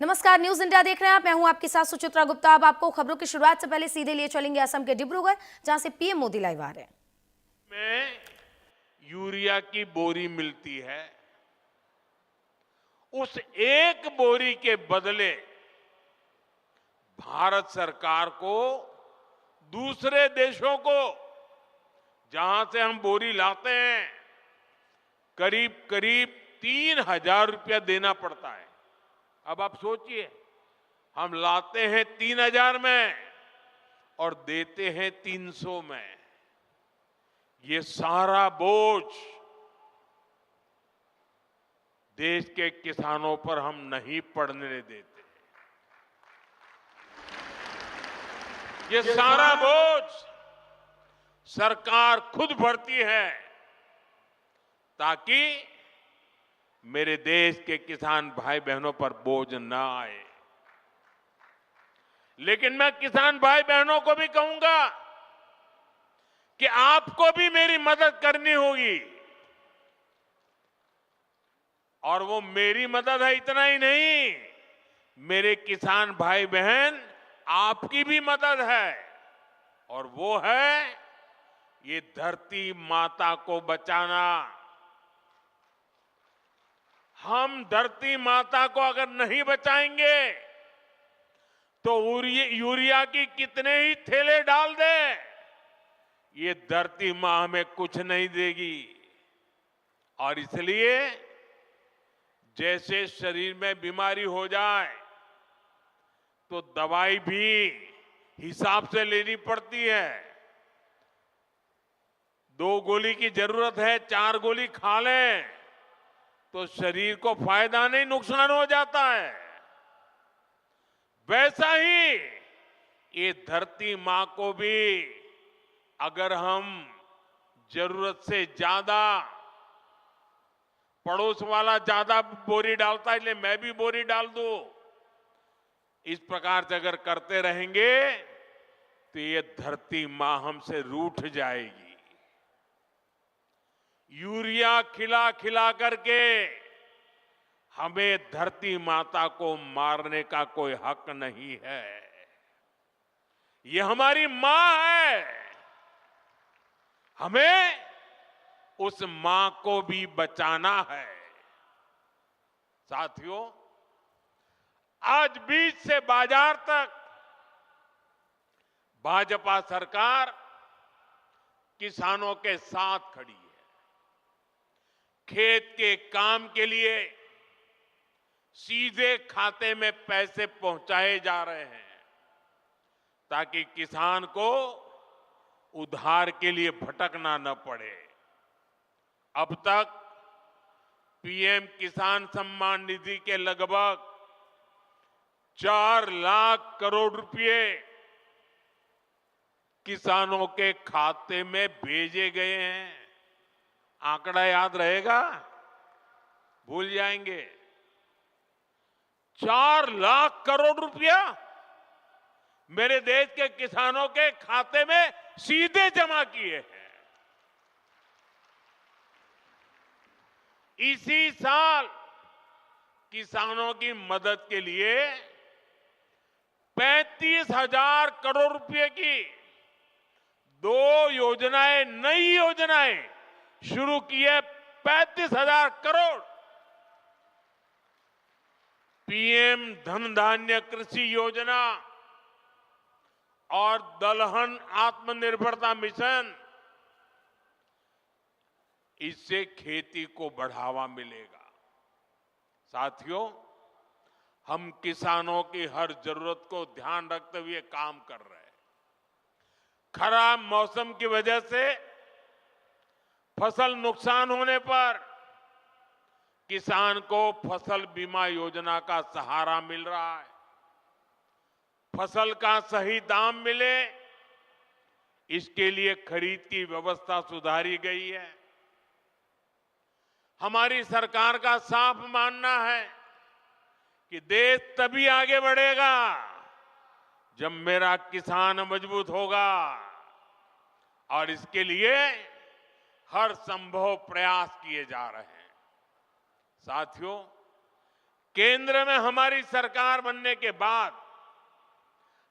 नमस्कार, news India देख रहे हैं आप। मैं हूं आपके साथ सुचित्रा गुप्ता। अब आपको खबरों की शुरुआत से पहले सीधे लिए चलेंगे असम के डिब्रूगढ़, जहां से पीएम मोदी लाइव आ रहे हैं। में यूरिया की बोरी मिलती है, उस एक बोरी के बदले भारत सरकार को दूसरे देशों को, जहां से हम बोरी लाते हैं, करीब करीब 3,000 रुपया देना पड़ता है। अब आप सोचिए, हम लाते हैं 3,000 में और देते हैं 300 में। ये सारा बोझ देश के किसानों पर हम नहीं पड़ने देते। ये सारा बोझ सरकार खुद भरती है, ताकि मेरे देश के किसान भाई बहनों पर बोझ ना आए। लेकिन मैं किसान भाई बहनों को भी कहूंगा कि आपको भी मेरी मदद करनी होगी। और वो मेरी मदद है इतना ही नहीं, मेरे किसान भाई बहन आपकी भी मदद है। और वो है ये धरती माता को बचाना। हम धरती माता को अगर नहीं बचाएंगे तो यूरिया की कितने ही थैले डाल दे, ये धरती मां हमें कुछ नहीं देगी। और इसलिए जैसे शरीर में बीमारी हो जाए तो दवाई भी हिसाब से लेनी पड़ती है। 2 गोली की जरूरत है, 4 गोली खा लें तो शरीर को फायदा नहीं, नुकसान हो जाता है। वैसा ही ये धरती मां को भी अगर हम जरूरत से ज्यादा, पड़ोस वाला ज्यादा बोरी डालता है इसलिए मैं भी बोरी डाल दूं, इस प्रकार से अगर करते रहेंगे तो ये धरती मां हमसे रूठ जाएगी। यूरिया खिला खिला करके हमें धरती माता को मारने का कोई हक नहीं है। ये हमारी मां है, हमें उस मां को भी बचाना है। साथियों, आज बीज से बाजार तक भाजपा सरकार किसानों के साथ खड़ी है। खेत के काम के लिए सीधे खाते में पैसे पहुंचाए जा रहे हैं, ताकि किसान को उधार के लिए भटकना न पड़े। अब तक पीएम किसान सम्मान निधि के लगभग 4 लाख करोड़ रुपए किसानों के खाते में भेजे गए हैं। आंकड़ा याद रहेगा? भूल जाएंगे? 4 लाख करोड़ रुपया मेरे देश के किसानों के खाते में सीधे जमा किए हैं। इसी साल किसानों की मदद के लिए 35,000 करोड़ रुपए की 2 योजनाएं, नई योजनाएं शुरू की है। 35,000 करोड़। पीएम धन धान्य कृषि योजना और दलहन आत्मनिर्भरता मिशन, इससे खेती को बढ़ावा मिलेगा। साथियों, हम किसानों की हर जरूरत को ध्यान रखते हुए काम कर रहे हैं। खराब मौसम की वजह से फसल नुकसान होने पर किसान को फसल बीमा योजना का सहारा मिल रहा है। फसल का सही दाम मिले, इसके लिए खरीद की व्यवस्था सुधारी गई है। हमारी सरकार का साफ मानना है कि देश तभी आगे बढ़ेगा जब मेरा किसान मजबूत होगा, और इसके लिए हर संभव प्रयास किए जा रहे हैं। साथियों, केंद्र में हमारी सरकार बनने के बाद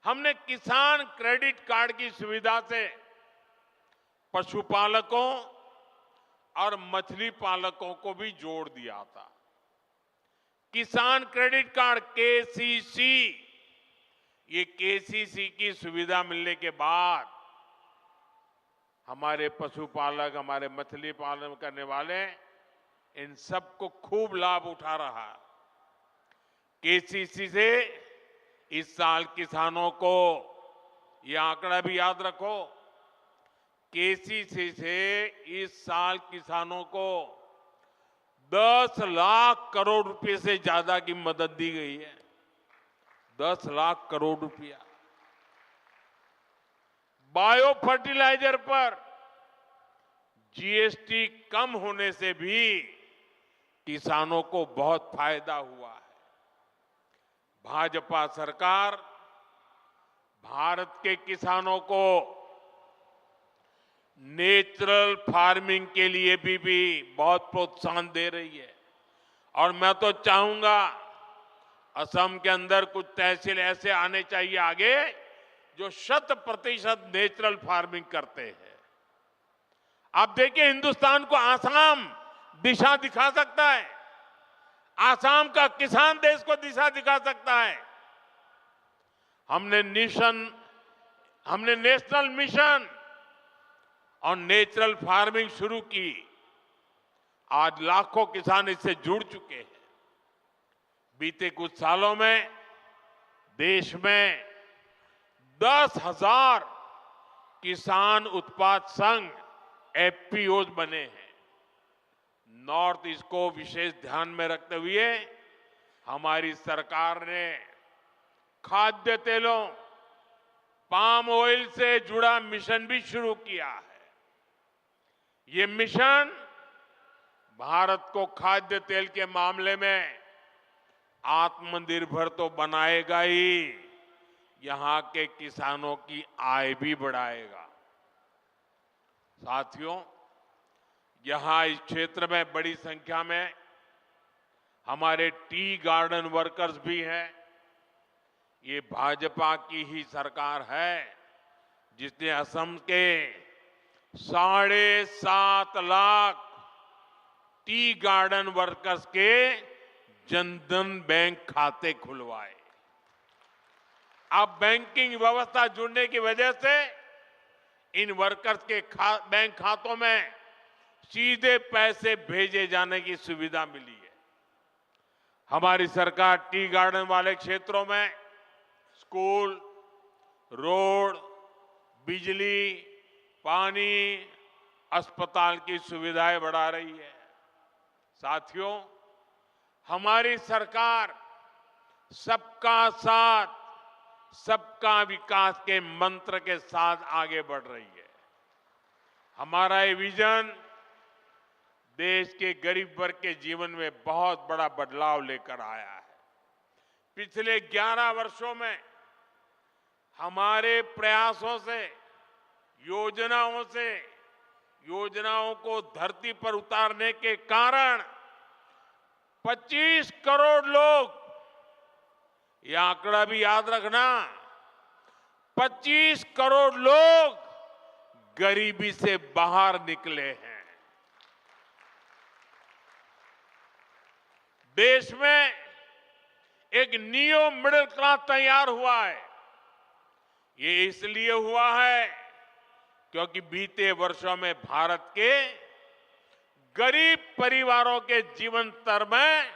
हमने किसान क्रेडिट कार्ड की सुविधा से पशुपालकों और मछली पालकों को भी जोड़ दिया था। किसान क्रेडिट कार्ड केसीसी, ये केसीसी की सुविधा मिलने के बाद हमारे पशुपालक, हमारे मछली पालन करने वाले इन सबको खूब लाभ उठा रहा है। केसीसी से इस साल किसानों को, यह आंकड़ा भी याद रखो, केसीसी से इस साल किसानों को 10 लाख करोड़ रुपए से ज्यादा की मदद दी गई है। 10 लाख करोड़ रुपया। बायो फर्टिलाइजर पर जीएसटी कम होने से भी किसानों को बहुत फायदा हुआ है। भाजपा सरकार भारत के किसानों को नेचुरल फार्मिंग के लिए भी बहुत प्रोत्साहन दे रही है। और मैं तो चाहूंगा असम के अंदर कुछ तहसील ऐसे आने चाहिए आगे जो 100% नेचुरल फार्मिंग करते हैं। आप देखिए, हिंदुस्तान को आसाम दिशा दिखा सकता है। आसाम का किसान देश को दिशा दिखा सकता है। हमने नेशनल मिशन और नेचुरल फार्मिंग शुरू की। आज लाखों किसान इससे जुड़ चुके हैं। बीते कुछ सालों में देश में 10,000 किसान उत्पाद संघ एफपीओज बने हैं। नॉर्थ ईस्ट को विशेष ध्यान में रखते हुए हमारी सरकार ने खाद्य तेलों, पाम ऑयल से जुड़ा मिशन भी शुरू किया है। ये मिशन भारत को खाद्य तेल के मामले में आत्मनिर्भर तो बनाएगा ही, यहां के किसानों की आय भी बढ़ाएगा। साथियों, यहां इस क्षेत्र में बड़ी संख्या में हमारे टी गार्डन वर्कर्स भी हैं। ये भाजपा की ही सरकार है जिसने असम के 7.5 लाख टी गार्डन वर्कर्स के जनधन बैंक खाते खुलवाए। अब बैंकिंग व्यवस्था जुड़ने की वजह से इन वर्कर्स के बैंक खातों में सीधे पैसे भेजे जाने की सुविधा मिली है। हमारी सरकार टी गार्डन वाले क्षेत्रों में स्कूल, रोड, बिजली, पानी, अस्पताल की सुविधाएं बढ़ा रही है। साथियों, हमारी सरकार सबका साथ, सबका विकास के मंत्र के साथ आगे बढ़ रही है। हमारा ये विजन देश के गरीब वर्ग के जीवन में बहुत बड़ा बदलाव लेकर आया है। पिछले 11 वर्षों में हमारे प्रयासों से, योजनाओं को धरती पर उतारने के कारण 25 करोड़ लोग, यह आंकड़ा भी याद रखना, 25 करोड़ लोग गरीबी से बाहर निकले हैं। देश में एक न्यू मिडिल क्लास तैयार हुआ है। ये इसलिए हुआ है क्योंकि बीते वर्षों में भारत के गरीब परिवारों के जीवन स्तर में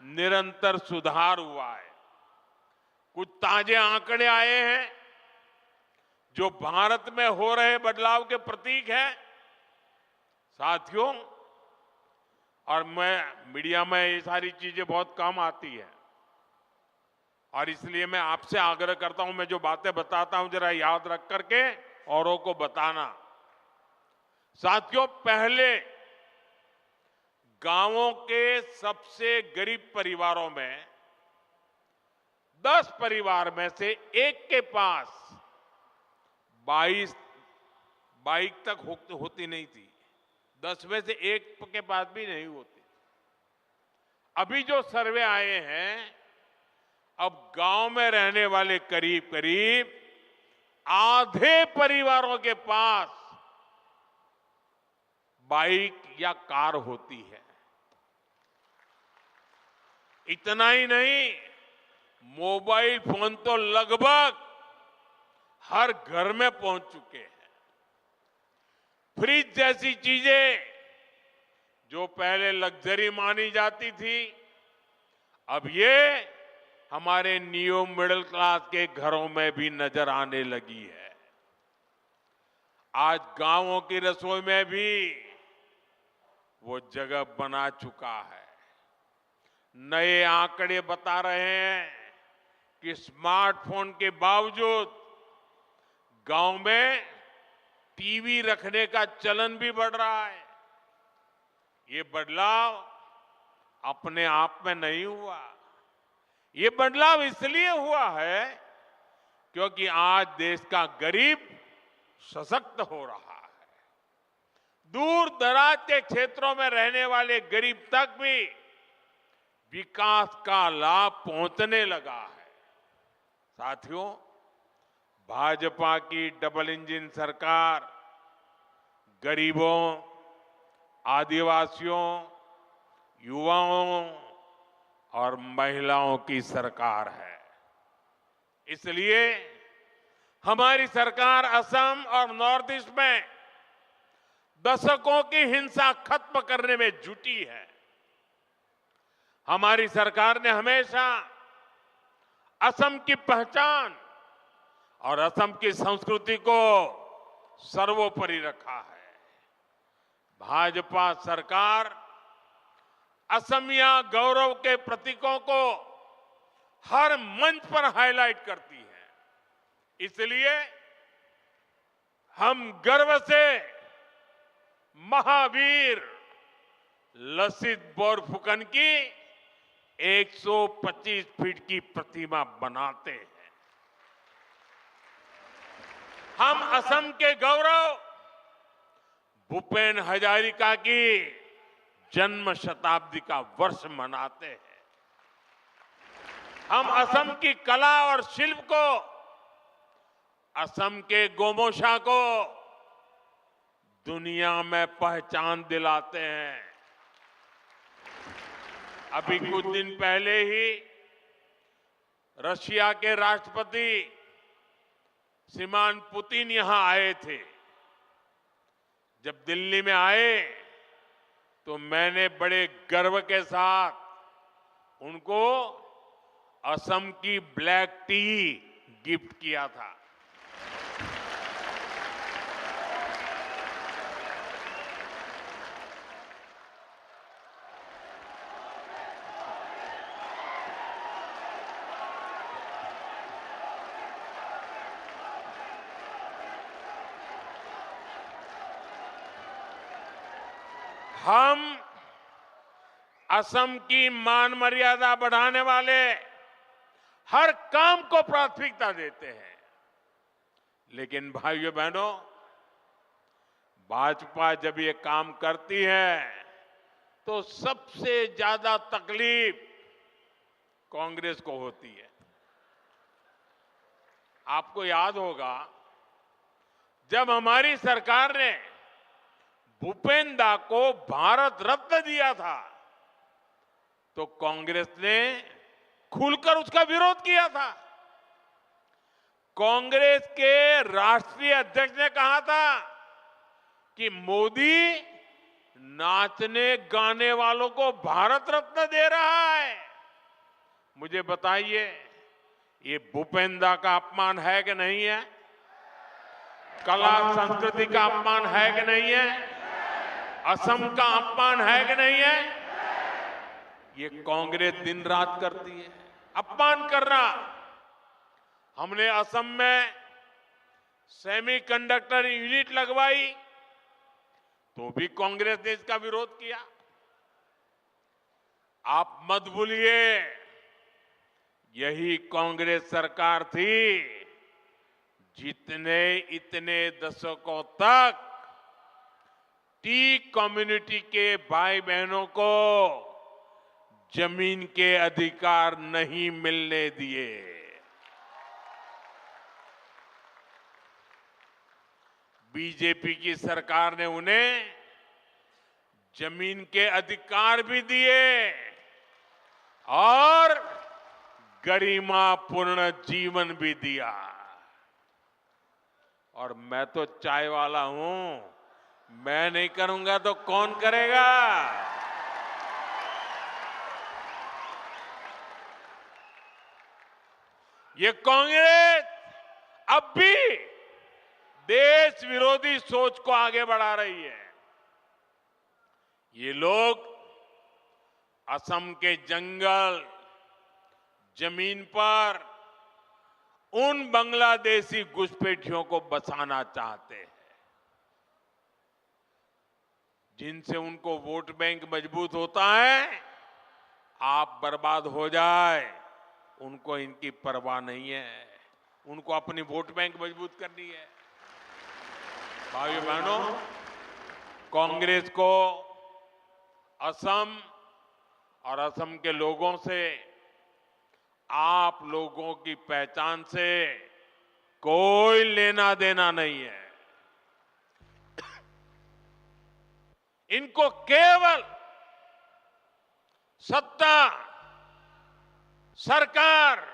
निरंतर सुधार हुआ है। कुछ ताजे आंकड़े आए हैं जो भारत में हो रहे बदलाव के प्रतीक हैं। साथियों, और मीडिया में ये सारी चीजें बहुत कम आती है और इसलिए मैं आपसे आग्रह करता हूं, मैं जो बातें बताता हूं जरा याद रख करके औरों को बताना। साथियों, पहले गांवों के सबसे गरीब परिवारों में 10 परिवार में से एक के पास 22 बाइक तक होती नहीं थी। 10 में से एक के पास भी नहीं होती। अभी जो सर्वे आए हैं, अब गांव में रहने वाले करीब करीब आधे परिवारों के पास बाइक या कार होती है। इतना ही नहीं, मोबाइल फोन तो लगभग हर घर में पहुंच चुके हैं। फ्रिज जैसी चीजें जो पहले लग्जरी मानी जाती थी, अब ये हमारे नियो मिडिल क्लास के घरों में भी नजर आने लगी है। आज गांवों की रसोई में भी वो जगह बना चुका है। नए आंकड़े बता रहे हैं कि स्मार्टफोन के बावजूद गांव में टीवी रखने का चलन भी बढ़ रहा है। ये बदलाव अपने आप में नहीं हुआ। ये बदलाव इसलिए हुआ है क्योंकि आज देश का गरीब सशक्त हो रहा है। दूर दराज के क्षेत्रों में रहने वाले गरीब तक भी विकास का लाभ पहुंचने लगा है। साथियों, भाजपा की डबल इंजन सरकार गरीबों, आदिवासियों, युवाओं और महिलाओं की सरकार है। इसलिए हमारी सरकार असम और नॉर्थ ईस्ट में दशकों की हिंसा खत्म करने में जुटी है। हमारी सरकार ने हमेशा असम की पहचान और असम की संस्कृति को सर्वोपरि रखा है। भाजपा सरकार असमिया गौरव के प्रतीकों को हर मंच पर हाईलाइट करती है। इसलिए हम गर्व से महावीर लसित बोरफुकन की 125 फीट की प्रतिमा बनाते हैं। हम असम के गौरव भूपेन हजारिका की जन्म शताब्दी का वर्ष मनाते हैं। हम असम की कला और शिल्प को, असम के गोमोशा को दुनिया में पहचान दिलाते हैं। अभी कुछ दिन पहले ही रशिया के राष्ट्रपति श्रीमान पुतिन यहां आए थे। जब दिल्ली में आए तो मैंने बड़े गर्व के साथ उनको असम की ब्लैक टी गिफ्ट किया था। हम असम की मान मर्यादा बढ़ाने वाले हर काम को प्राथमिकता देते हैं। लेकिन भाइयों बहनों, भाजपा जब ये काम करती है तो सबसे ज्यादा तकलीफ कांग्रेस को होती है। आपको याद होगा, जब हमारी सरकार ने भूपेन दा को भारत रत्न दिया था तो कांग्रेस ने खुलकर उसका विरोध किया था। कांग्रेस के राष्ट्रीय अध्यक्ष ने कहा था कि मोदी नाचने गाने वालों को भारत रत्न दे रहा है। मुझे बताइए, ये भूपेन दा का अपमान है कि नहीं है? कला संस्कृति का अपमान है कि नहीं है? असम का अपमान है कि नहीं है? ये कांग्रेस दिन रात करती है अपमान करना। हमने असम में सेमीकंडक्टर यूनिट लगवाई तो भी कांग्रेस ने इसका विरोध किया। आप मत भूलिए, यही कांग्रेस सरकार थी जितने इतने दशकों तक टी कम्युनिटी के भाई बहनों को जमीन के अधिकार नहीं मिलने दिए। बीजेपी की सरकार ने उन्हें जमीन के अधिकार भी दिए और गरिमापूर्ण जीवन भी दिया। और मैं तो चाय वाला हूं, मैं नहीं करूंगा तो कौन करेगा? ये कांग्रेस अब भी देश विरोधी सोच को आगे बढ़ा रही है। ये लोग असम के जंगल, जमीन पर उन बांग्लादेशी घुसपैठियों को बसाना चाहते हैं जिनसे उनको वोट बैंक मजबूत होता है। आप बर्बाद हो जाए, उनको इनकी परवाह नहीं है, उनको अपनी वोट बैंक मजबूत करनी है। भाइयों बहनों, कांग्रेस को असम और असम के लोगों से, आप लोगों की पहचान से कोई लेना देना नहीं है। इनको केवल सत्ता, सरकार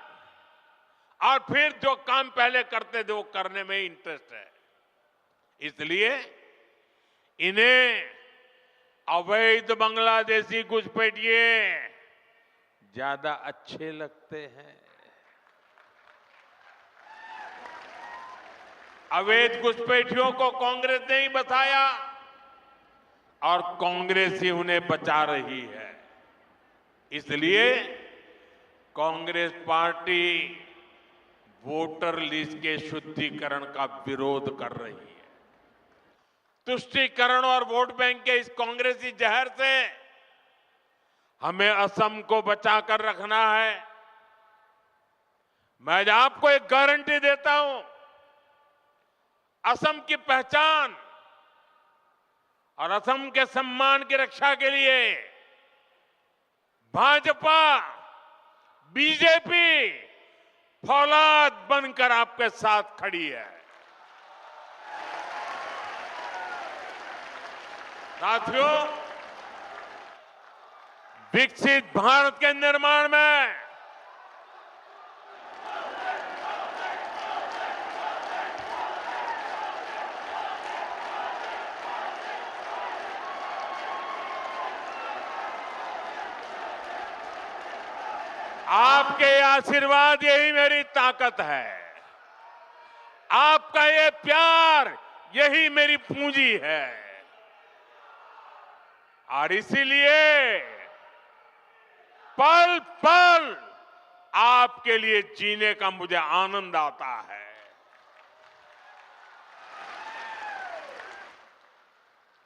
और फिर जो काम पहले करते थे वो करने में इंटरेस्ट है। इसलिए इन्हें अवैध बांग्लादेशी घुसपैठिए ज्यादा अच्छे लगते हैं। अवैध घुसपैठियों को कांग्रेस ने ही बचाया और कांग्रेस ही उन्हें बचा रही है। इसलिए कांग्रेस पार्टी वोटर लिस्ट के शुद्धिकरण का विरोध कर रही है। तुष्टीकरण और वोट बैंक के इस कांग्रेसी जहर से हमें असम को बचाकर रखना है। मैं आपको एक गारंटी देता हूं, असम की पहचान और असम के सम्मान की रक्षा के लिए भाजपा, बीजेपी फौलाद बनकर आपके साथ खड़ी है। साथियों, विकसित भारत के निर्माण में आपके आशीर्वाद यही मेरी ताकत है। आपका ये प्यार यही मेरी पूंजी है। और इसीलिए पल पल आपके लिए जीने का मुझे आनंद आता है।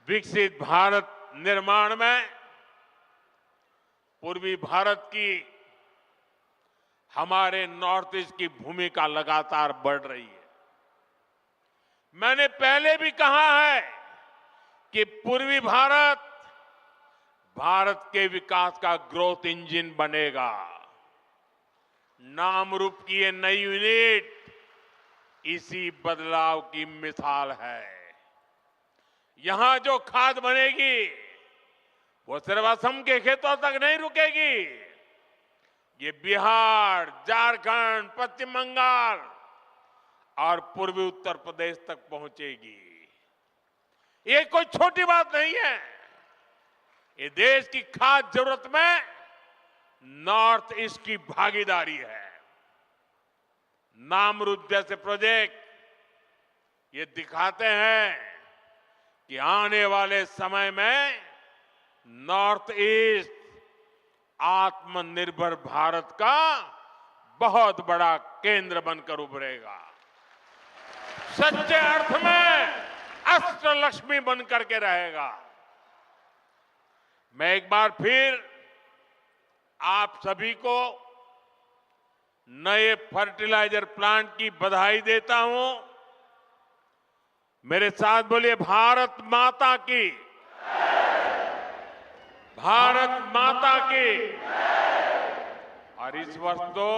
विकसित भारत निर्माण में पूर्वी भारत की, हमारे नॉर्थ ईस्ट की भूमिका लगातार बढ़ रही है। मैंने पहले भी कहा है कि पूर्वी भारत भारत के विकास का ग्रोथ इंजन बनेगा। नाम रूप की ये नई यूनिट इसी बदलाव की मिसाल है। यहां जो खाद बनेगी वो सिर्फ असम के खेतों तक नहीं रुकेगी, ये बिहार, झारखंड, पश्चिम बंगाल और पूर्वी उत्तर प्रदेश तक पहुंचेगी। ये कोई छोटी बात नहीं है। ये देश की खास जरूरत में नॉर्थ ईस्ट की भागीदारी है। नामरूप जैसे प्रोजेक्ट ये दिखाते हैं कि आने वाले समय में नॉर्थ ईस्ट आत्मनिर्भर भारत का बहुत बड़ा केंद्र बनकर उभरेगा। सच्चे अर्थ में अष्टलक्ष्मी बनकर के रहेगा। मैं एक बार फिर आप सभी को नए फर्टिलाइजर प्लांट की बधाई देता हूं। मेरे साथ बोलिए, भारत माता की, भारत माता की। और इस वर्ष तो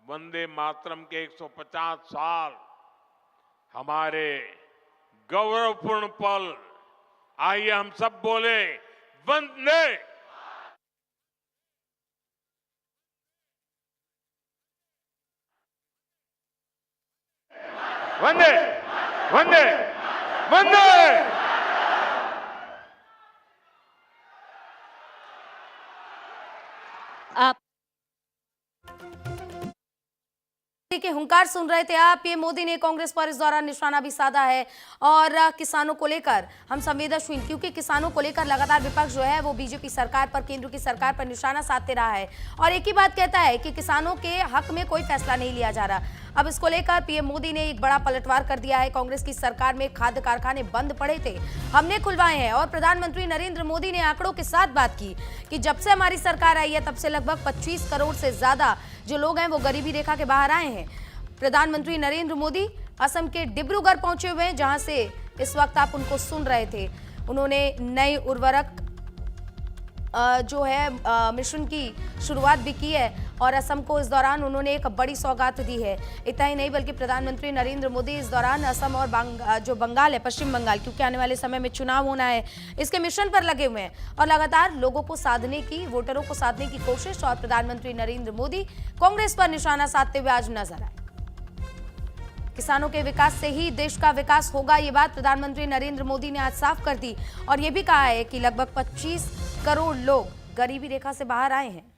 वंदे मातरम के 150 साल, हमारे गौरवपूर्ण पल। आइए हम सब बोले वंदे। वंदे वंदे वंदे। आप के हुंकार सुन रहे थे आप। पीएम मोदी ने कांग्रेस पर इस दौरान निशाना भी साधा है और किसानों को लेकर हम संवेदनशील, क्योंकि किसानों को लेकर लगातार विपक्ष जो है वो बीजेपी सरकार पर, केंद्र की सरकार पर निशाना साधते रहा है और एक ही बात कहता है कि किसानों के हक में कोई फैसला नहीं लिया जा रहा। अब इसको लेकर पीएम मोदी ने एक बड़ा पलटवार कर दिया है। कांग्रेस की सरकार में खाद्य कारखाने बंद पड़े थे, हमने खुलवाए हैं और प्रधानमंत्री नरेंद्र मोदी ने आंकड़ों के साथ बात की कि जब से हमारी सरकार आई है तब से लगभग 25 करोड़ से ज्यादा जो लोग हैं वो गरीबी रेखा के बाहर आए हैं। प्रधानमंत्री नरेंद्र मोदी असम के डिब्रूगढ़ पहुंचे हुए हैं, जहां से इस वक्त आप उनको सुन रहे थे। उन्होंने नए उर्वरक जो है मिशन की शुरुआत भी की है और असम को इस दौरान उन्होंने एक बड़ी सौगात दी है। इतना ही नहीं बल्कि प्रधानमंत्री नरेंद्र मोदी इस दौरान असम और जो बंगाल है, पश्चिम बंगाल, क्योंकि आने वाले समय में चुनाव होना है, इसके मिशन पर लगे हुए हैं और लगातार लोगों को साधने की, वोटरों को साधने की कोशिश। और प्रधानमंत्री नरेंद्र मोदी कांग्रेस पर निशाना साधते हुए आज नजर आए। किसानों के विकास से ही देश का विकास होगा, ये बात प्रधानमंत्री नरेंद्र मोदी ने आज साफ कर दी और ये भी कहा है कि लगभग 25 करोड़ लोग गरीबी रेखा से बाहर आए हैं।